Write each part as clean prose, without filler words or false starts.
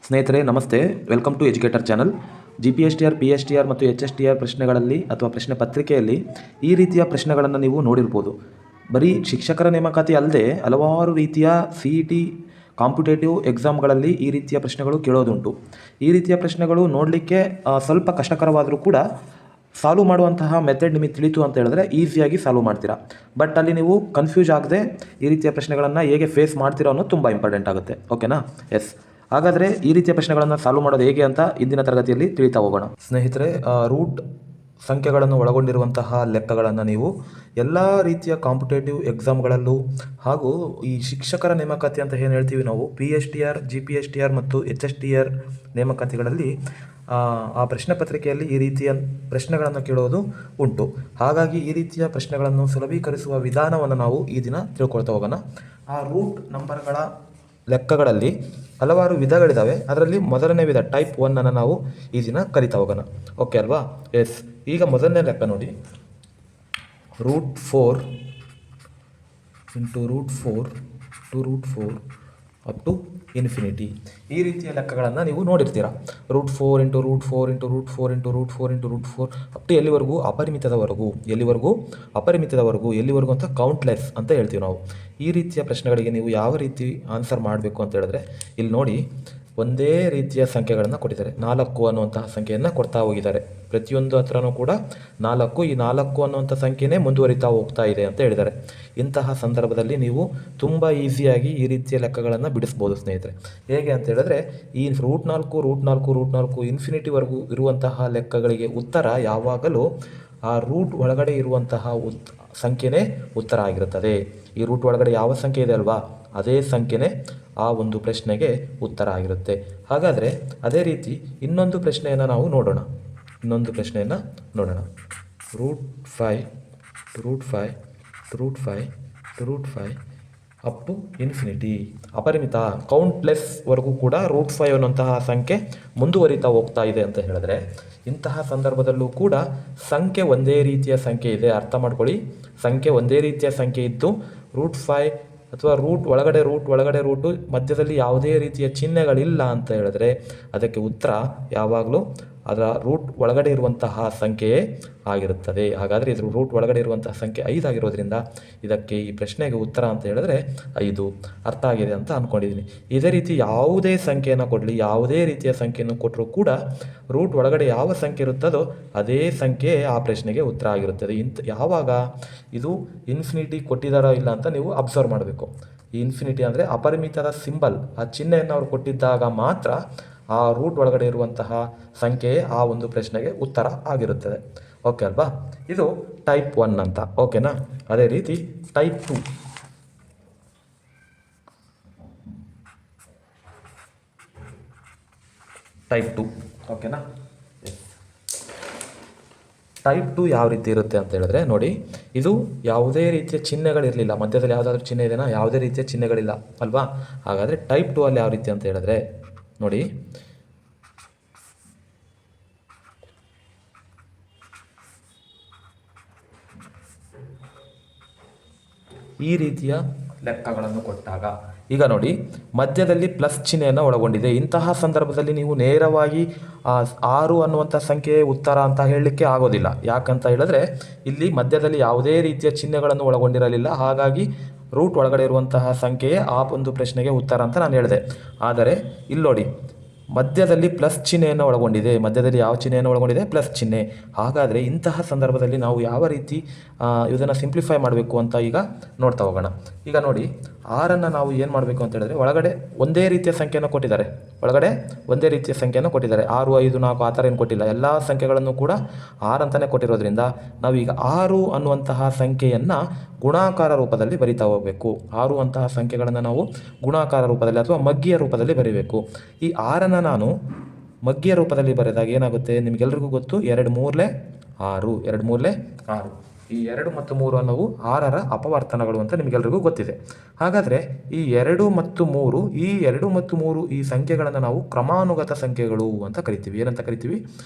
ಸ್ನೇಹಿತರೆ ನಮಸ್ತೆ, welcome to educator channel. GPSTR, PSTR ಮತ್ತು HSTR ಪ್ರಶ್ನೆಗಳಲ್ಲಿ ಅಥವಾ ಪ್ರಶ್ನೆ ಪತ್ರಿಕೆಯಲ್ಲಿ ಈ ರೀತಿಯ ಪ್ರಶ್ನೆಗಳನ್ನು ನೀವು ನೋಡಿರ್ಬೋದು. ಬರೀ ಶಿಕ್ಷಕರ ನೇಮಕಾತಿ ಅಲ್ಲದೆ ಹಲವಾರು ರೀತಿಯ CET ಕಾಂಪಿಟೇಟಿವ್ ಎಕ್ಸಾಮ್ಗಳಲ್ಲಿ ಈ ರೀತಿಯ ಪ್ರಶ್ನೆಗಳು ಕೇಳೋದುಂಟು. ಈ ರೀತಿಯ ಪ್ರಶ್ನೆಗಳು ನೋಡಲಿಕ್ಕೆ ಸ್ವಲ್ಪ ಕಷ್ಟಕರವಾದರೂ ಕೂಡ ಸಾಲ್ವ್ ಮಾಡುವಂತಹ ಮೆಥಡ್ ನಿಮಗೆ ತಿಳಿತು ಅಂತ ಹೇಳಿದ್ರೆ ಈಸಿಯಾಗಿ ಸಾಲ್ವ್ ಮಾಡ್ತೀರಾ. ಬಟ್ ಅಲ್ಲಿ ನೀವು ಕನ್ಫ್ಯೂಸ್ ಆಗದೆ ಈ ರೀತಿಯ ಪ್ರಶ್ನೆಗಳನ್ನು ಹೇಗೆ ಫೇಸ್ ಮಾಡ್ತೀರಾ ಅನ್ನೋದು ತುಂಬ ಇಂಪಾರ್ಟೆಂಟ್ ಆಗುತ್ತೆ. ಓಕೆನಾ? ಎಸ್. ಹಾಗಾದರೆ ಈ ರೀತಿಯ ಪ್ರಶ್ನೆಗಳನ್ನು ಸಾಲ್ವ್ ಮಾಡೋದು ಹೇಗೆ ಅಂತ ಇಂದಿನ ತರಗತಿಯಲ್ಲಿ ತಿಳಿತಾ ಹೋಗೋಣ. ಸ್ನೇಹಿತರೆ, ರೂಟ್ ಸಂಖ್ಯೆಗಳನ್ನು ಒಳಗೊಂಡಿರುವಂತಹ ಲೆಕ್ಕಗಳನ್ನು ನೀವು ಎಲ್ಲ ರೀತಿಯ ಕಾಂಪಿಟೇಟಿವ್ ಎಕ್ಸಾಮ್ಗಳಲ್ಲೂ ಹಾಗೂ ಈ ಶಿಕ್ಷಕರ ನೇಮಕಾತಿ ಅಂತ ಏನು ಹೇಳ್ತೀವಿ ನಾವು, PSTR, GPSTR ಮತ್ತು HSTR ನೇಮಕಾತಿಗಳಲ್ಲಿ ಆ ಪ್ರಶ್ನೆ ಪತ್ರಿಕೆಯಲ್ಲಿ ಈ ರೀತಿಯ ಪ್ರಶ್ನೆಗಳನ್ನು ಕೇಳೋದು ಉಂಟು. ಹಾಗಾಗಿ ಈ ರೀತಿಯ ಪ್ರಶ್ನೆಗಳನ್ನು ಸುಲಭೀಕರಿಸುವ ವಿಧಾನವನ್ನು ನಾವು ಈ ದಿನ ತಿಳ್ಕೊಳ್ತಾ ಹೋಗೋಣ. ಆ ರೂಟ್ ನಂಬರ್ಗಳ ಲೆಕ್ಕಗಳಲ್ಲಿ ಹಲವಾರು ವಿಧಗಳಿದ್ದಾವೆ. ಅದರಲ್ಲಿ ಮೊದಲನೇ ವಿಧ ಟೈಪ್ 1 ನಾವು ಈ ದಿನ ಕಲಿತಾ ಹೋಗೋಣ. ಓಕೆ ಅಲ್ವಾ? ಎಸ್. ಈಗ ಮೊದಲನೇ ಲೆಕ್ಕ ನೋಡಿ, √4 × √4 to √4 ಅಪ್ ಟು ಇನ್ಫಿನಿಟಿ. ಈ ರೀತಿಯ ಲೆಕ್ಕಗಳನ್ನು ನೀವು ನೋಡಿರ್ತೀರ. √4 × √4 × √4 × √4 × √4 ಅಪ್ ಟು ಎಲ್ಲಿವರೆಗೂ? ಅಪರಿಮಿತದವರೆಗೂ. ಎಲ್ಲಿವರೆಗೂ? ಅಪರಿಮಿತದವರೆಗೂ. ಎಲ್ಲಿವರೆಗೂ ಅಂತ ಕೌಂಟ್ಲೆಸ್ ಅಂತ ಹೇಳ್ತೀವಿ ನಾವು. ಈ ರೀತಿಯ ಪ್ರಶ್ನೆಗಳಿಗೆ ನೀವು ಯಾವ ರೀತಿ ಆನ್ಸರ್ ಮಾಡಬೇಕು ಅಂತ ಹೇಳಿದ್ರೆ, ಇಲ್ಲಿ ನೋಡಿ, ಒಂದೇ ರೀತಿಯ ಸಂಖ್ಯೆಗಳನ್ನು ಕೊಟ್ಟಿದ್ದಾರೆ. 4 ಅನ್ನುವಂತಹ ಸಂಖ್ಯೆಯನ್ನು ಕೊಡ್ತಾ ಹೋಗಿದ್ದಾರೆ. ಪ್ರತಿಯೊಂದು ಹತ್ರನೂ ಕೂಡ 4. ಈ 4 ಅನ್ನುವಂಥ ಸಂಖ್ಯೆನೇ ಮುಂದುವರಿತಾ ಹೋಗ್ತಾ ಇದೆ ಅಂತ ಹೇಳಿದ್ದಾರೆ. ಇಂತಹ ಸಂದರ್ಭದಲ್ಲಿ ನೀವು ತುಂಬ ಈಸಿಯಾಗಿ ಈ ರೀತಿಯ ಲೆಕ್ಕಗಳನ್ನು ಬಿಡಿಸ್ಬೋದು ಸ್ನೇಹಿತರೆ. ಹೇಗೆ ಅಂತ ಹೇಳಿದ್ರೆ, ಈ √4 ಇನ್ಫಿನಿಟಿವರೆಗೂ ಇರುವಂತಹ ಲೆಕ್ಕಗಳಿಗೆ ಉತ್ತರ ಯಾವಾಗಲೂ ಆ ರೂಟ್ ಒಳಗಡೆ ಇರುವಂತಹ ಸಂಖ್ಯೆನೇ ಉತ್ತರ ಆಗಿರುತ್ತದೆ. ಈ ರೂಟ್ ಒಳಗಡೆ ಯಾವ ಸಂಖ್ಯೆ ಇದೆ ಅಲ್ವಾ, ಅದೇ ಸಂಖ್ಯೆನೇ ಆ ಒಂದು ಪ್ರಶ್ನೆಗೆ ಉತ್ತರ ಆಗಿರುತ್ತೆ. ಹಾಗಾದರೆ ಅದೇ ರೀತಿ ಇನ್ನೊಂದು ಪ್ರಶ್ನೆಯನ್ನು ನಾವು ನೋಡೋಣ. √5 to √5 to √5 up to infinity. ಅಪರಿಮಿತ, ಕೌಂಟ್ಲೆಸ್ವರೆಗೂ ಕೂಡ √5 ಅನ್ನುವಂತಹ ಸಂಖ್ಯೆ ಮುಂದುವರಿತಾ ಹೋಗ್ತಾ ಇದೆ ಅಂತ ಹೇಳಿದ್ರೆ, ಇಂತಹ ಸಂದರ್ಭದಲ್ಲೂ ಕೂಡ ಸಂಖ್ಯೆ ಒಂದೇ ರೀತಿಯ ಸಂಖ್ಯೆ ಇದೆ. ಅರ್ಥ ಮಾಡ್ಕೊಳ್ಳಿ, ಸಂಖ್ಯೆ ಒಂದೇ ರೀತಿಯ ಸಂಖ್ಯೆ ಇದ್ದು √5 ಅಥವಾ ರೂಟ್ ಒಳಗಡೆ ರೂಟು ಮಧ್ಯದಲ್ಲಿ ಯಾವುದೇ ರೀತಿಯ ಚಿಹ್ನೆಗಳಿಲ್ಲ ಅಂತ ಹೇಳಿದ್ರೆ ಅದಕ್ಕೆ ಉತ್ತರ ಯಾವಾಗಲೂ ಅದರ ರೂಟ್ ಒಳಗಡೆ ಇರುವಂತಹ ಸಂಖ್ಯೆಯೇ ಆಗಿರುತ್ತದೆ. ಹಾಗಾದರೆ ಇದ್ರ ರೂಟ್ ಒಳಗಡೆ ಇರುವಂತಹ ಸಂಖ್ಯೆ 5 ಆಗಿರೋದ್ರಿಂದ ಇದಕ್ಕೆ ಈ ಪ್ರಶ್ನೆಗೆ ಉತ್ತರ ಅಂತ ಹೇಳಿದ್ರೆ 5. ಅರ್ಥ ಆಗಿದೆ ಅಂತ ಅಂದ್ಕೊಂಡಿದ್ದೀನಿ. ಇದೇ ರೀತಿ ಯಾವುದೇ ಸಂಖ್ಯೆಯನ್ನು ಕೊಡಲಿ, ಯಾವುದೇ ರೀತಿಯ ಸಂಖ್ಯೆಯನ್ನು ಕೊಟ್ಟರೂ ಕೂಡ ರೂಟ್ ಒಳಗಡೆ ಯಾವ ಸಂಖ್ಯೆ ಇರುತ್ತದೋ ಅದೇ ಸಂಖ್ಯೆ ಆ ಪ್ರಶ್ನೆಗೆ ಉತ್ತರ ಆಗಿರುತ್ತದೆ. ಯಾವಾಗ ಇದು ಇನ್ಫಿನಿಟಿ ಕೊಟ್ಟಿದ್ದಾರೋ ಇಲ್ಲ ಅಂತ ನೀವು ಅಬ್ಸರ್ವ್ ಮಾಡಬೇಕು. ಈ ಇನ್ಫಿನಿಟಿ ಅಂದರೆ ಅಪರಿಮಿತದ ಸಿಂಬಲ್, ಆ ಚಿಹ್ನೆಯನ್ನು ಅವರು ಕೊಟ್ಟಿದ್ದಾಗ ಮಾತ್ರ ಆ ರೂಟ್ ಒಳಗಡೆ ಇರುವಂತಹ ಸಂಖ್ಯೆಯೇ ಆ ಒಂದು ಪ್ರಶ್ನೆಗೆ ಉತ್ತರ ಆಗಿರುತ್ತದೆ. ಓಕೆ ಅಲ್ವಾ? ಇದು ಟೈಪ್ 1 ಅಂತ. ಓಕೆನಾ? ಅದೇ ರೀತಿ ಟೈಪ್ 2. ಓಕೆನಾ? ಟೈಪ್ 2 ಯಾವ ರೀತಿ ಇರುತ್ತೆ ಅಂತ ಹೇಳಿದ್ರೆ ನೋಡಿ, ಇದು ಯಾವುದೇ ರೀತಿಯ ಚಿಹ್ನೆಗಳಿರಲಿಲ್ಲ. ಮಧ್ಯದಲ್ಲಿ ಯಾವುದಾದ್ರೂ ಚಿಹ್ನೆ ಇದೆಯಾ? ಯಾವುದೇ ರೀತಿಯ ಚಿಹ್ನೆಗಳಿಲ್ಲ ಅಲ್ವಾ? ಹಾಗಾದರೆ ಟೈಪ್ 2 ಅಲ್ಲಿ ಯಾವ ರೀತಿ ಅಂತ ಹೇಳಿದ್ರೆ ನೋಡಿ, ಈ ರೀತಿಯ ಲೆಕ್ಕಗಳನ್ನು ಕೊಟ್ಟಾಗ ಈಗ ನೋಡಿ, ಮಧ್ಯದಲ್ಲಿ ಪ್ಲಸ್ ಚಿಹ್ನೆಯನ್ನು ಒಳಗೊಂಡಿದೆ. ಇಂತಹ ಸಂದರ್ಭದಲ್ಲಿ ನೀವು ನೇರವಾಗಿ 6 ಅನ್ನುವಂಥ ಸಂಖ್ಯೆ ಉತ್ತರ ಅಂತ ಹೇಳಲಿಕ್ಕೆ ಆಗೋದಿಲ್ಲ. ಯಾಕಂತ ಹೇಳಿದ್ರೆ ಇಲ್ಲಿ ಮಧ್ಯದಲ್ಲಿ ಯಾವುದೇ ರೀತಿಯ ಚಿಹ್ನೆಗಳನ್ನು ಒಳಗೊಂಡಿರಲಿಲ್ಲ. ಹಾಗಾಗಿ ರೂಟ್ ಒಳಗಡೆ ಇರುವಂತಹ ಸಂಖ್ಯೆಯೇ ಆ ಒಂದು ಪ್ರಶ್ನೆಗೆ ಉತ್ತರ ಅಂತ ನಾನು ಹೇಳಿದೆ. ಆದರೆ ಇಲ್ಲಿ ನೋಡಿ, ಮಧ್ಯದಲ್ಲಿ ಪ್ಲಸ್ ಚಿಹ್ನೆಯನ್ನು ಒಳಗೊಂಡಿದೆ. ಮಧ್ಯದಲ್ಲಿ ಯಾವ ಚಿಹ್ನೆಯನ್ನು ಒಳಗೊಂಡಿದೆ? ಪ್ಲಸ್ ಚಿಹ್ನೆ. ಹಾಗಾದರೆ ಇಂತಹ ಸಂದರ್ಭದಲ್ಲಿ ನಾವು ಯಾವ ರೀತಿ ಇದನ್ನು ಸಿಂಪ್ಲಿಫೈ ಮಾಡಬೇಕು ಅಂತ ಈಗ ನೋಡ್ತಾ ಹೋಗೋಣ. ಈಗ ನೋಡಿ, 6 ನಾವು ಏನು ಮಾಡಬೇಕು ಅಂತ ಹೇಳಿದ್ರೆ, ಒಳಗಡೆ ಒಂದೇ ರೀತಿಯ ಸಂಖ್ಯೆಯನ್ನು ಕೊಟ್ಟಿದ್ದಾರೆ. 6, 5, 4 ಆ ಥರ ಏನು ಕೊಟ್ಟಿಲ್ಲ. ಎಲ್ಲ ಸಂಖ್ಯೆಗಳನ್ನು ಕೂಡ 6 ಅಂತಲೇ ಕೊಟ್ಟಿರೋದ್ರಿಂದ ನಾವೀಗ 6 ಅನ್ನುವಂತಹ ಸಂಖ್ಯೆಯನ್ನು ಗುಣಾಕಾರ ರೂಪದಲ್ಲಿ ಬರಿತಾ ಹೋಗಬೇಕು. 6 ಅಂತಹ ಸಂಖ್ಯೆಗಳನ್ನು ನಾವು ಗುಣಾಕಾರ ರೂಪದಲ್ಲಿ ಅಥವಾ ಮಗ್ಗಿಯ ರೂಪದಲ್ಲಿ ಬರೀಬೇಕು. ಈ 6 ನಾನು ಮಗ್ಗಿಯ ರೂಪದಲ್ಲಿ ಬರೆದಾಗ ಏನಾಗುತ್ತೆ ನಿಮಗೆಲ್ರಿಗೂ ಗೊತ್ತು, 2 3 6. ಈ 2 ಮತ್ತು 3 ಅನ್ನೋವು 6ರ ಅಪವರ್ತನಗಳು ಅಂತ ನಿಮಗೆಲ್ರಿಗೂ ಗೊತ್ತಿದೆ. ಹಾಗಾದರೆ ಈ 2 ಮತ್ತು 3 ಈ ಸಂಖ್ಯೆಗಳನ್ನು ನಾವು ಕ್ರಮಾನುಗತ ಸಂಖ್ಯೆಗಳು ಅಂತ ಕರಿತೀವಿ. ಏನಂತ ಕರಿತೀವಿ?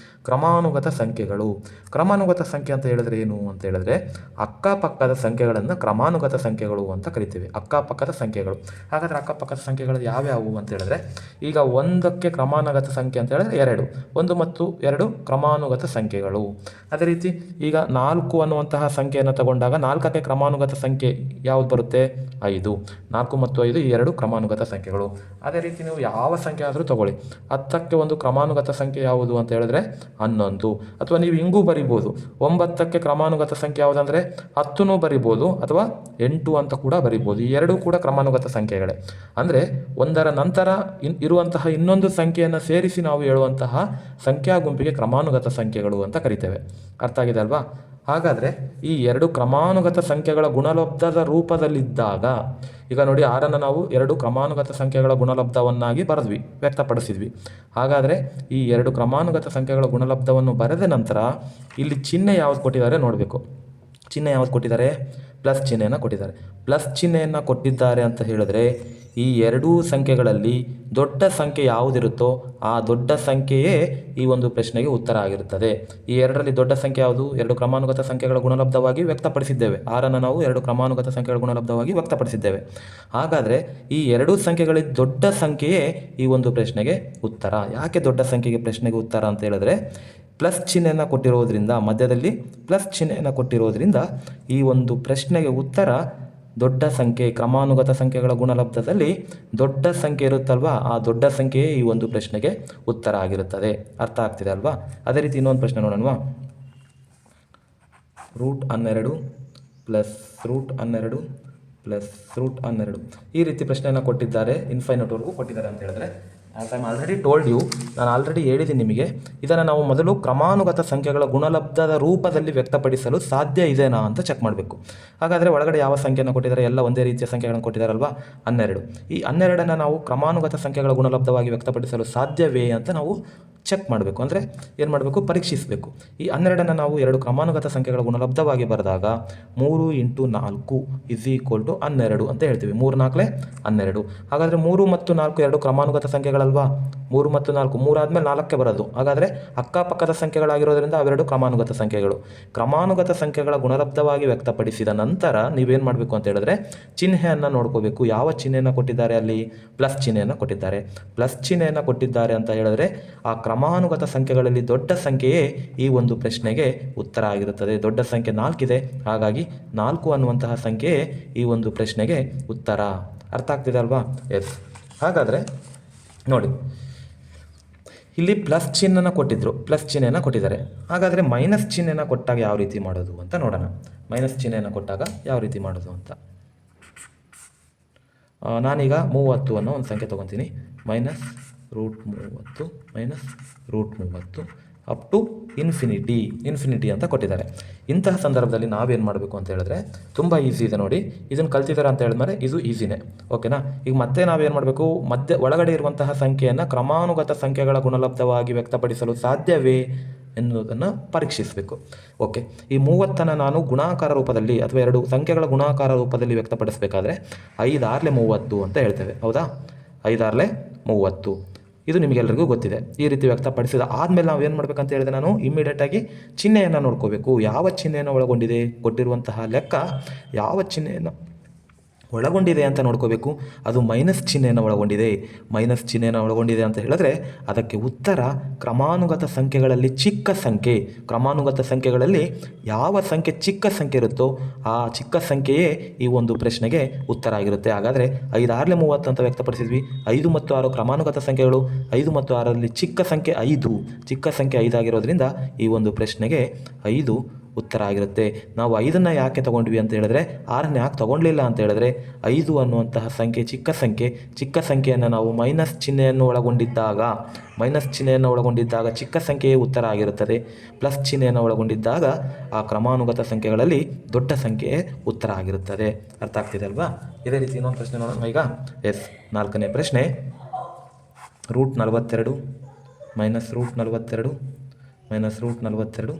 ಕ್ರಮಾನುಗತ ಸಂಖ್ಯೆಗಳು. ಕ್ರಮಾನುಗತ ಸಂಖ್ಯೆ ಅಂತ ಹೇಳಿದ್ರೆ ಏನು ಅಂತ ಹೇಳಿದ್ರೆ ಅಕ್ಕಪಕ್ಕದ ಸಂಖ್ಯೆಗಳನ್ನು ಕ್ರಮಾನುಗತ ಸಂಖ್ಯೆಗಳು ಅಂತ ಕರಿತೀವಿ. ಅಕ್ಕಪಕ್ಕದ ಸಂಖ್ಯೆಗಳು. ಹಾಗಾದರೆ ಅಕ್ಕಪಕ್ಕದ ಸಂಖ್ಯೆಗಳು ಯಾವ್ಯಾವು ಅಂತ ಹೇಳಿದ್ರೆ, ಈಗ 1ಕ್ಕೆ ಕ್ರಮಾನುಗತ ಸಂಖ್ಯೆ ಅಂತ ಹೇಳಿದ್ರೆ 2, 1 ಮತ್ತು 2 ಕ್ರಮಾನುಗತ ಸಂಖ್ಯೆಗಳು. ಅದೇ ರೀತಿ ಈಗ 4 ಅನ್ನುವಂತಹ ಸಂಖ್ಯೆಯನ್ನು ತಗೊಂಡಾಗ 4ಕ್ಕೆ ಕ್ರಮಾನುಗತ ಸಂಖ್ಯೆ ಯಾವುದು ಬರುತ್ತೆ? 5. 4 ಮತ್ತು 5 ಈ 2 ಕ್ರಮಾನುಗತ ಸಂಖ್ಯೆಗಳು. ಅದೇ ರೀತಿ ನೀವು ಯಾವ ಸಂಖ್ಯೆ ಆದರೂ ತಗೊಳ್ಳಿ, 10ಕ್ಕೆ ಒಂದು ಕ್ರಮಾನುಗತ ಸಂಖ್ಯೆ ಯಾವುದು ಅಂತ ಹೇಳಿದ್ರೆ 11. ಅಥವಾ ನೀವು ಹಿಂಗೂ ಬರಿಬೋದು, 9ಕ್ಕೆ ಕ್ರಮಾನುಗತ ಸಂಖ್ಯೆ ಯಾವುದಂದರೆ 10 ಬರಿಬೋದು, ಅಥವಾ 8 ಅಂತ ಕೂಡ ಬರಿಬೋದು. ಈ 2 ಕೂಡ ಕ್ರಮಾನುಗತ ಸಂಖ್ಯೆಗಳೇ. ಅಂದರೆ ಒಂದರ ನಂತರ ಇರುವಂತಹ ಇನ್ನೊಂದು ಸಂಖ್ಯೆಯನ್ನು ಸೇರಿಸಿ ನಾವು ಹೇಳುವಂತಹ ಸಂಖ್ಯಾ ಗುಂಪಿಗೆ ಕ್ರಮಾನುಗತ ಸಂಖ್ಯೆಗಳು ಅಂತ ಕರಿತೇವೆ. ಅರ್ಥ ಆಗಿದೆ ಅಲ್ವಾ? ಹಾಗಾದರೆ ಈ 2 ಕ್ರಮಾನುಗತ ಸಂಖ್ಯೆಗಳ ಗುಣಲಬ್ಧದ ರೂಪದಲ್ಲಿದ್ದಾಗ, ಈಗ ನೋಡಿ 6 ನಾವು 2 ಕ್ರಮಾನುಗತ ಸಂಖ್ಯೆಗಳ ಗುಣಲಬ್ಧವನ್ನಾಗಿ ಬರೆದ್ವಿ, ವ್ಯಕ್ತಪಡಿಸಿದ್ವಿ. ಹಾಗಾದರೆ ಈ 2 ಕ್ರಮಾನುಗತ ಸಂಖ್ಯೆಗಳ ಗುಣಲಬ್ಧವನ್ನು ಬರೆದ ನಂತರ ಇಲ್ಲಿ ಚಿಹ್ನೆ ಯಾವುದು ಕೊಟ್ಟಿದ್ದಾರೆ ನೋಡಬೇಕು. ಚಿಹ್ನೆ ಯಾವುದು ಕೊಟ್ಟಿದ್ದಾರೆ? ಪ್ಲಸ್ ಚಿಹ್ನೆಯನ್ನು ಕೊಟ್ಟಿದ್ದಾರೆ. ಪ್ಲಸ್ ಚಿಹ್ನೆಯನ್ನು ಕೊಟ್ಟಿದ್ದಾರೆ ಅಂತ ಹೇಳಿದ್ರೆ ಈ 2 ಸಂಖ್ಯೆಗಳಲ್ಲಿ ದೊಡ್ಡ ಸಂಖ್ಯೆ ಯಾವುದಿರುತ್ತೋ ಆ ದೊಡ್ಡ ಸಂಖ್ಯೆಯೇ ಈ ಒಂದು ಪ್ರಶ್ನೆಗೆ ಉತ್ತರ ಆಗಿರುತ್ತದೆ. ಈ 2ರಲ್ಲಿ ದೊಡ್ಡ ಸಂಖ್ಯೆ ಯಾವುದು? 2 ಕ್ರಮಾನುಗತ ಸಂಖ್ಯೆಗಳ ಗುಣಲಬ್ಧವಾಗಿ ವ್ಯಕ್ತಪಡಿಸಿದ್ದೇವೆ. 6ನ್ನು ನಾವು 2 ಕ್ರಮಾನುಗತ ಸಂಖ್ಯೆಗಳ ಗುಣಲಬ್ಧವಾಗಿ ವ್ಯಕ್ತಪಡಿಸಿದ್ದೇವೆ. ಹಾಗಾದರೆ ಈ 2 ಸಂಖ್ಯೆಗಳಲ್ಲಿ ದೊಡ್ಡ ಸಂಖ್ಯೆಯೇ ಈ ಒಂದು ಪ್ರಶ್ನೆಗೆ ಉತ್ತರ. ಯಾಕೆ ದೊಡ್ಡ ಸಂಖ್ಯೆಗೆ ಪ್ರಶ್ನೆಗೆ ಉತ್ತರ ಅಂತ ಹೇಳಿದ್ರೆ, ಪ್ಲಸ್ ಚಿಹ್ನೆಯನ್ನು ಕೊಟ್ಟಿರೋದ್ರಿಂದ, ಮಧ್ಯದಲ್ಲಿ ಪ್ಲಸ್ ಚಿಹ್ನೆಯನ್ನು ಕೊಟ್ಟಿರೋದ್ರಿಂದ ಈ ಒಂದು ಪ್ರಶ್ನೆಗೆ ಉತ್ತರ ದೊಡ್ಡ ಸಂಖ್ಯೆ. ಕ್ರಮಾನುಗತ ಸಂಖ್ಯೆಗಳ ಗುಣಲಬ್ಧದಲ್ಲಿ ದೊಡ್ಡ ಸಂಖ್ಯೆ ಇರುತ್ತಲ್ವಾ, ಆ ದೊಡ್ಡ ಸಂಖ್ಯೆಯೇ ಈ ಒಂದು ಪ್ರಶ್ನೆಗೆ ಉತ್ತರ ಆಗಿರುತ್ತದೆ. ಅರ್ಥ ಆಗ್ತಿದೆ ಅಲ್ವಾ? ಅದೇ ರೀತಿ ಇನ್ನೊಂದು ಪ್ರಶ್ನೆ ನೋಡೋಣವಾ? √12 ಪ್ಲಸ್ √12 ಪ್ಲಸ್ √12 ಈ ರೀತಿ ಪ್ರಶ್ನೆಯನ್ನು ಕೊಟ್ಟಿದ್ದಾರೆ. ಇನ್ಫೈನೈಟ್ವರೆಗೂ ಕೊಟ್ಟಿದ್ದಾರೆ ಅಂತ ಹೇಳಿದ್ರೆ, as I am already told you, ನಾನು ಆಲ್ರೆಡಿ ಹೇಳಿದ್ದೀನಿ ನಿಮಗೆ, ಇದನ್ನು ನಾವು ಮೊದಲು ಕ್ರಮಾನುಗತ ಸಂಖ್ಯೆಗಳ ಗುಣಲಬ್ಧದ ರೂಪದಲ್ಲಿ ವ್ಯಕ್ತಪಡಿಸಲು ಸಾಧ್ಯ ಇದೆನಾ ಅಂತ ಚೆಕ್ ಮಾಡಬೇಕು. ಹಾಗಾದರೆ ಒಳಗಡೆ ಯಾವ ಸಂಖ್ಯೆಯನ್ನು ಕೊಟ್ಟಿದ್ದಾರೆ? ಎಲ್ಲ ಒಂದೇ ರೀತಿಯ ಸಂಖ್ಯೆಗಳನ್ನು ಕೊಟ್ಟಿದ್ದಾರಲ್ವಾ? 12. ಈ 12ನ್ನು ನಾವು ಕ್ರಮಾನುಗತ ಸಂಖ್ಯೆಗಳ ಗುಣಲಬ್ಧವಾಗಿ ವ್ಯಕ್ತಪಡಿಸಲು ಸಾಧ್ಯವೇ ಅಂತ ನಾವು ಚೆಕ್ ಮಾಡಬೇಕು. ಅಂದರೆ ಏನು ಮಾಡಬೇಕು? ಪರೀಕ್ಷಿಸಬೇಕು. ಈ 12ನ್ನು ನಾವು 2 ಕ್ರಮಾನುಗತ ಸಂಖ್ಯೆಗಳ ಗುಣಲಬ್ಧವಾಗಿ ಬರೆದಾಗ 3 × 4 = 12 ಅಂತ ಹೇಳ್ತೀವಿ. 3 4 12. ಹಾಗಾದರೆ 3 ಮತ್ತು 4 2 ಕ್ರಮಾನುಗತ ಸಂಖ್ಯೆಗಳಲ್ವಾ? 3 ಮತ್ತು 4, 3 ಆದಮೇಲೆ 4ಕ್ಕೆ ಬರೋದು. ಹಾಗಾದರೆ ಅಕ್ಕಪಕ್ಕದ ಸಂಖ್ಯೆಗಳಾಗಿರೋದ್ರಿಂದ ಅವೆರಡು ಕ್ರಮಾನುಗತ ಸಂಖ್ಯೆಗಳು. ಕ್ರಮಾನುಗತ ಸಂಖ್ಯೆಗಳ ಗುಣಲಬ್ಧವಾಗಿ ವ್ಯಕ್ತಪಡಿಸಿದ ನಂತರ ನೀವೇನು ಮಾಡಬೇಕು ಅಂತ ಹೇಳಿದ್ರೆ ಚಿಹ್ನೆಯನ್ನು ನೋಡ್ಕೋಬೇಕು. ಯಾವ ಚಿಹ್ನೆಯನ್ನು ಕೊಟ್ಟಿದ್ದಾರೆ? ಅಲ್ಲಿ ಪ್ಲಸ್ ಚಿಹ್ನೆಯನ್ನು ಕೊಟ್ಟಿದ್ದಾರೆ. ಪ್ಲಸ್ ಚಿಹ್ನೆಯನ್ನು ಕೊಟ್ಟಿದ್ದಾರೆ ಅಂತ ಹೇಳಿದ್ರೆ ಆ ಕ್ರಮಾನುಗತ ಸಂಖ್ಯೆಗಳಲ್ಲಿ ದೊಡ್ಡ ಸಂಖ್ಯೆಯೇ ಈ ಒಂದು ಪ್ರಶ್ನೆಗೆ ಉತ್ತರ ಆಗಿರುತ್ತದೆ. ದೊಡ್ಡ ಸಂಖ್ಯೆ 4 ಇದೆ, ಹಾಗಾಗಿ 4 ಅನ್ನುವಂತಹ ಸಂಖ್ಯೆಯೇ ಈ ಒಂದು ಪ್ರಶ್ನೆಗೆ ಉತ್ತರ. ಅರ್ಥ ಆಗ್ತಿದೆ ಅಲ್ವಾ? ಎಸ್. ಹಾಗಾದರೆ ನೋಡಿ, ಇಲ್ಲಿ ಪ್ಲಸ್ ಚಿಹ್ನೆನ ಕೊಟ್ಟಿದ್ರು, ಪ್ಲಸ್ ಚಿಹ್ನೆಯನ್ನು ಕೊಟ್ಟಿದ್ದಾರೆ. ಹಾಗಾದರೆ ಮೈನಸ್ ಚಿಹ್ನೆನ ಕೊಟ್ಟಾಗ ಯಾವ ರೀತಿ ಮಾಡೋದು ಅಂತ ನೋಡೋಣ. ಮೈನಸ್ ಚಿಹ್ನೆಯನ್ನು ಕೊಟ್ಟಾಗ ಯಾವ ರೀತಿ ಮಾಡೋದು ಅಂತ. ನಾನೀಗ 30 ಅನ್ನೋ ಒಂದು ಸಂಖ್ಯೆ ತೊಗೊತೀನಿ. -√30 -√30 ಅಪ್ ಟು ಇನ್ಫಿನಿಟಿ ಅಂತ ಕೊಟ್ಟಿದ್ದಾರೆ. ಇಂತಹ ಸಂದರ್ಭದಲ್ಲಿ ನಾವೇನು ಮಾಡಬೇಕು ಅಂತ ಹೇಳಿದ್ರೆ ತುಂಬ ಈಸಿ ಇದೆ ನೋಡಿ. ಇದನ್ನು ಕಲ್ತಿದ್ದಾರೆ ಅಂತ ಹೇಳಿದ್ಮೇಲೆ ಇದು ಈಸಿನೇ, ಓಕೆನಾ? ಈಗ ಮತ್ತೆ ನಾವೇನು ಮಾಡಬೇಕು? ಒಳಗಡೆ ಇರುವಂತಹ ಸಂಖ್ಯೆಯನ್ನು ಕ್ರಮಾನುಗತ ಸಂಖ್ಯೆಗಳ ಗುಣಲಬ್ಧವಾಗಿ ವ್ಯಕ್ತಪಡಿಸಲು ಸಾಧ್ಯವೇ ಎನ್ನುವುದನ್ನು ಪರೀಕ್ಷಿಸಬೇಕು. ಓಕೆ, ಈ 30ನ್ನು ನಾನು ಗುಣಾಕಾರ ರೂಪದಲ್ಲಿ ಅಥವಾ 2 ಸಂಖ್ಯೆಗಳ ಗುಣಾಕಾರ ರೂಪದಲ್ಲಿ ವ್ಯಕ್ತಪಡಿಸಬೇಕಾದ್ರೆ 5 6 30 ಅಂತ ಹೇಳ್ತೇವೆ, ಹೌದಾ? 5 6 30 ಇದು ನಿಮಗೆಲ್ಲರಿಗೂ ಗೊತ್ತಿದೆ. ಈ ರೀತಿ ವ್ಯಕ್ತಪಡಿಸಿದ ಆದಮೇಲೆ ನಾವು ಏನು ಮಾಡಬೇಕಂತ ಹೇಳಿದ್ರೆ, ನಾನು ಇಮ್ಮಿಡಿಯೇಟಾಗಿ ಚಿಹ್ನೆಯನ್ನು ನೋಡ್ಕೋಬೇಕು. ಯಾವ ಚಿಹ್ನೆಯನ್ನು ಒಳಗೊಂಡಿದೆ ಕೊಟ್ಟಿರುವಂತಹ ಲೆಕ್ಕ, ಯಾವ ಚಿಹ್ನೆಯನ್ನು ಒಳಗೊಂಡಿದೆ ಅಂತ ನೋಡ್ಕೋಬೇಕು. ಅದು ಮೈನಸ್ ಚಿಹ್ನೆಯನ್ನು ಒಳಗೊಂಡಿದೆ. ಮೈನಸ್ ಚಿಹ್ನೆಯನ್ನು ಒಳಗೊಂಡಿದೆ ಅಂತ ಹೇಳಿದ್ರೆ ಅದಕ್ಕೆ ಉತ್ತರ ಕ್ರಮಾನುಗತ ಸಂಖ್ಯೆಗಳಲ್ಲಿ ಚಿಕ್ಕ ಸಂಖ್ಯೆ. ಕ್ರಮಾನುಗತ ಸಂಖ್ಯೆಗಳಲ್ಲಿ ಯಾವ ಸಂಖ್ಯೆ ಚಿಕ್ಕ ಸಂಖ್ಯೆ ಇರುತ್ತೋ ಆ ಚಿಕ್ಕ ಸಂಖ್ಯೆಯೇ ಈ ಒಂದು ಪ್ರಶ್ನೆಗೆ ಉತ್ತರ ಆಗಿರುತ್ತೆ. ಹಾಗಾದರೆ 5 6 30 ಅಂತ ವ್ಯಕ್ತಪಡಿಸಿದ್ವಿ. 5 ಮತ್ತು 6 ಕ್ರಮಾನುಗತ ಸಂಖ್ಯೆಗಳು. 5 ಮತ್ತು 6ರಲ್ಲಿ ಚಿಕ್ಕ ಸಂಖ್ಯೆ 5, ಚಿಕ್ಕ ಸಂಖ್ಯೆ 5 ಆಗಿರೋದ್ರಿಂದ ಈ ಒಂದು ಪ್ರಶ್ನೆಗೆ 5 ಉತ್ತರ ಆಗಿರುತ್ತೆ. ನಾವು 5ನ್ನು ಯಾಕೆ ತೊಗೊಂಡ್ವಿ ಅಂತ ಹೇಳಿದ್ರೆ, 6ನ್ನು ಯಾಕೆ ತೊಗೊಳ್ಲಿಲ್ಲ ಅಂತ ಹೇಳಿದ್ರೆ 5 ಅನ್ನುವಂತಹ ಸಂಖ್ಯೆ ಚಿಕ್ಕ ಸಂಖ್ಯೆ. ಚಿಕ್ಕ ಸಂಖ್ಯೆಯನ್ನು ನಾವು ಮೈನಸ್ ಚಿಹ್ನೆಯನ್ನು ಒಳಗೊಂಡಿದ್ದಾಗ ಚಿಕ್ಕ ಸಂಖ್ಯೆಯೇ ಉತ್ತರ ಆಗಿರುತ್ತದೆ. ಪ್ಲಸ್ ಚಿಹ್ನೆಯನ್ನು ಒಳಗೊಂಡಿದ್ದಾಗ ಆ ಕ್ರಮಾನುಗತ ಸಂಖ್ಯೆಗಳಲ್ಲಿ ದೊಡ್ಡ ಸಂಖ್ಯೆಯೇ ಉತ್ತರ ಆಗಿರುತ್ತದೆ. ಅರ್ಥ ಆಗ್ತಿದೆ ಅಲ್ವಾ? ಇದೇ ರೀತಿ ಇನ್ನೊಂದು ಪ್ರಶ್ನೆ ನೋಡೋಣ ಈಗ. ಎಸ್, 4ನೇ ಪ್ರಶ್ನೆ. √42 -√42 -√42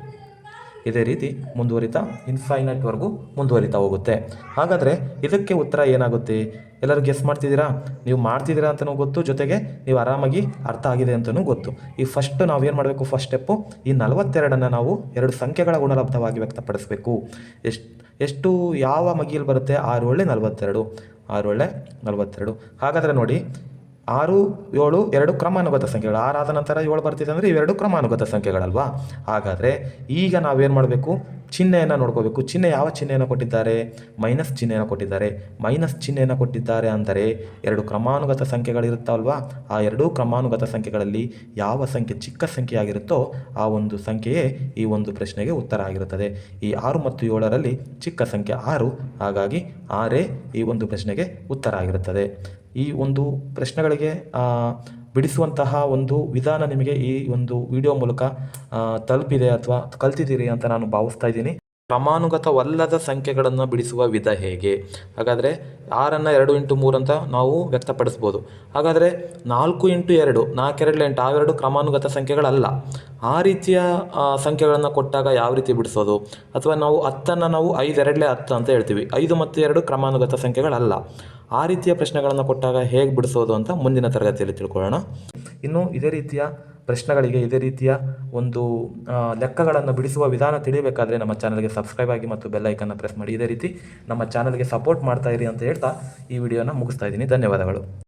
ಇದೇ ರೀತಿ ಮುಂದುವರಿತಾ ಇನ್ಫೈನೈಟ್ವರೆಗೂ ಮುಂದುವರಿತಾ ಹೋಗುತ್ತೆ. ಹಾಗಾದರೆ ಇದಕ್ಕೆ ಉತ್ತರ ಏನಾಗುತ್ತೆ? ಎಲ್ಲರೂ ಗೆಸ್ ಮಾಡ್ತಿದ್ದೀರಾ? ನೀವು ಮಾಡ್ತಿದ್ದೀರಾ ಅಂತಲೂ ಗೊತ್ತು, ಜೊತೆಗೆ ನೀವು ಆರಾಮಾಗಿ ಅರ್ಥ ಆಗಿದೆ ಅಂತಲೂ ಗೊತ್ತು. ಈ ಫಸ್ಟ್ ನಾವೇನು ಮಾಡಬೇಕು? ಫಸ್ಟ್ ಸ್ಟೆಪ್ಪು, ಈ 42 ನಾವು 2 ಸಂಖ್ಯೆಗಳ ಗುಣಲಬ್ಧವಾಗಿ ವ್ಯಕ್ತಪಡಿಸಬೇಕು. ಎಷ್ಟು ಯಾವ ಮಗಿಯಲ್ಲಿ ಬರುತ್ತೆ? 6 ಒಳ್ಳೆ 42, 6 ಒಳ್ಳೆ 42. ಹಾಗಾದರೆ ನೋಡಿ, 6, 7 2 ಕ್ರಮಾನುಗತ ಸಂಖ್ಯೆಗಳು. 6 ಆದ ನಂತರ 7 ಬರ್ತಿದೆ ಅಂದರೆ ಇವೆರಡು ಕ್ರಮಾನುಗತ ಸಂಖ್ಯೆಗಳಲ್ವಾ? ಹಾಗಾದರೆ ಈಗ ನಾವೇನು ಮಾಡಬೇಕು? ಚಿಹ್ನೆಯನ್ನು ನೋಡ್ಕೋಬೇಕು. ಚಿಹ್ನೆ ಯಾವ ಚಿಹ್ನೆಯನ್ನು ಕೊಟ್ಟಿದ್ದಾರೆ? ಮೈನಸ್ ಚಿಹ್ನೆಯನ್ನು ಕೊಟ್ಟಿದ್ದಾರೆ. ಮೈನಸ್ ಚಿಹ್ನೆಯನ್ನು ಕೊಟ್ಟಿದ್ದಾರೆ ಅಂದರೆ 2 ಕ್ರಮಾನುಗತ ಸಂಖ್ಯೆಗಳಿರುತ್ತಲ್ವಾ? ಆ 2 ಕ್ರಮಾನುಗತ ಸಂಖ್ಯೆಗಳಲ್ಲಿ ಯಾವ ಸಂಖ್ಯೆ ಚಿಕ್ಕ ಸಂಖ್ಯೆಯಾಗಿರುತ್ತೋ ಆ ಒಂದು ಸಂಖ್ಯೆಯೇ ಈ ಒಂದು ಪ್ರಶ್ನೆಗೆ ಉತ್ತರ ಆಗಿರುತ್ತದೆ. ಈ 6 ಮತ್ತು 7ರಲ್ಲಿ ಚಿಕ್ಕ ಸಂಖ್ಯೆ 6, ಹಾಗಾಗಿ 6 ಈ ಒಂದು ಪ್ರಶ್ನೆಗೆ ಉತ್ತರ ಆಗಿರುತ್ತದೆ. ಈ ಒಂದು ಪ್ರಶ್ನೆಗಳಿಗೆ ಬಿಡಿಸುವಂತಹ ಒಂದು ವಿಧಾನ ನಿಮಗೆ ಈ ಒಂದು ವಿಡಿಯೋ ಮೂಲಕ ತಲುಪಿದೆ ಅಥವಾ ಕಲ್ತಿದ್ದೀರಿ ಅಂತ ನಾನು ಭಾವಿಸ್ತಾ ಇದ್ದೀನಿ. ಕ್ರಮಾನುಗತವಲ್ಲದ ಸಂಖ್ಯೆಗಳನ್ನು ಬಿಡಿಸುವ ವಿಧ ಹೇಗೆ? ಹಾಗಾದರೆ 6ಅನ್ನು 2 × 3 ಅಂತ ನಾವು ವ್ಯಕ್ತಪಡಿಸ್ಬೋದು. ಹಾಗಾದರೆ 4 × 2 4 2 8 ಅವೆರಡು ಕ್ರಮಾನುಗತ ಸಂಖ್ಯೆಗಳಲ್ಲ. ಆ ರೀತಿಯ ಸಂಖ್ಯೆಗಳನ್ನು ಕೊಟ್ಟಾಗ ಯಾವ ರೀತಿ ಬಿಡಿಸೋದು? ಅಥವಾ ನಾವು 10ಅನ್ನು ನಾವು 5 2 10 ಅಂತ ಹೇಳ್ತೀವಿ. 5 ಮತ್ತು 2 ಕ್ರಮಾನುಗತ ಸಂಖ್ಯೆಗಳಲ್ಲ. ಆ ರೀತಿಯ ಪ್ರಶ್ನೆಗಳನ್ನು ಕೊಟ್ಟಾಗ ಹೇಗೆ ಬಿಡಿಸೋದು ಅಂತ ಮುಂದಿನ ತರಗತಿಯಲ್ಲಿ ತಿಳ್ಕೊಳ್ಳೋಣ. ಇನ್ನು ಇದೇ ರೀತಿಯ ಪ್ರಶ್ನೆಗಳಿಗೆ, ಇದೇ ರೀತಿಯ ಒಂದು ಲೆಕ್ಕಗಳನ್ನು ಬಿಡಿಸುವ ವಿಧಾನ ತಿಳಿಯಬೇಕಾದ್ರೆ ನಮ್ಮ ಚಾನಲ್ಗೆ ಸಬ್ಸ್ಕ್ರೈಬ್ ಆಗಿ ಮತ್ತು ಬೆಲ್ ಐಕನ್ನ ಪ್ರೆಸ್ ಮಾಡಿ. ಇದೇ ರೀತಿ ನಮ್ಮ ಚಾನಲ್ಗೆ ಸಪೋರ್ಟ್ ಮಾಡ್ತಾ ಇರಿ ಅಂತ ಹೇಳ್ತಾ ಈ ವಿಡಿಯೋನ ಮುಗಿಸ್ತಾ ಇದ್ದೀನಿ. ಧನ್ಯವಾದಗಳು.